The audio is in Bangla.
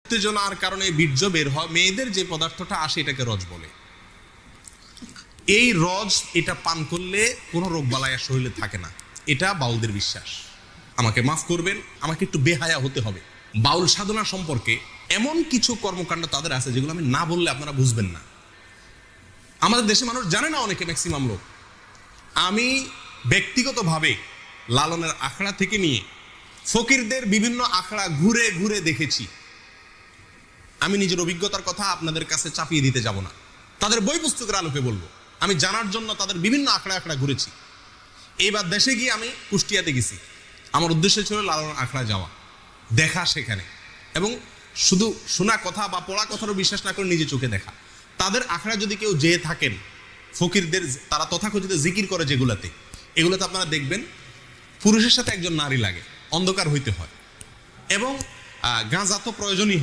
উত্তেজনার কারণে বীর্য বের হয়, মেয়েদের যে পদার্থটা আসে এটাকে রজ বলে। এই রজ এটা পান করলে কোনো রোগ বালাই আর শরীরে থাকে না, এটা বাউলদের বিশ্বাস। আমাকে মাফ করবেন, আমাকে একটু বেহায়া হতে হবে। বাউল সাধনা সম্পর্কে এমন কিছু কর্মকাণ্ড তাদের আছে যেগুলো আমি না বললে আপনারা বুঝবেন না। আমাদের দেশে মানুষ জানে না, অনেকে ম্যাক্সিমাম লোক। আমি ব্যক্তিগতভাবে লালনের আখড়া থেকে নিয়ে ফকিরদের বিভিন্ন আখড়া ঘুরে ঘুরে দেখেছি। আমি নিজের অভিজ্ঞতার কথা আপনাদের কাছে চাপিয়ে দিতে যাব না, তাদের বই পুস্তকের আলোকে বলবো। আমি জানার জন্য তাদের বিভিন্ন আখড়া আখড়া ঘুরেছি। এইবার দেশে গিয়ে আমি কুষ্টিয়াতে গেছি। আমার উদ্দেশ্য ছিল লালন আখড়া যাওয়া, দেখা সেখানে, এবং শুধু শোনা কথা বা পড়া কথারও বিশ্বাস না করে নিজে চোখে দেখা। তাদের আখড়া যদি কেউ যেয়ে থাকেন, ফকিরদের তারা তথাকথিত জিকির করে যেগুলাতে, এগুলোতে আপনারা দেখবেন পুরুষের সাথে একজন নারী লাগে, অন্ধকার হইতে হয়, এবং গাঁজা তো প্রয়োজনই।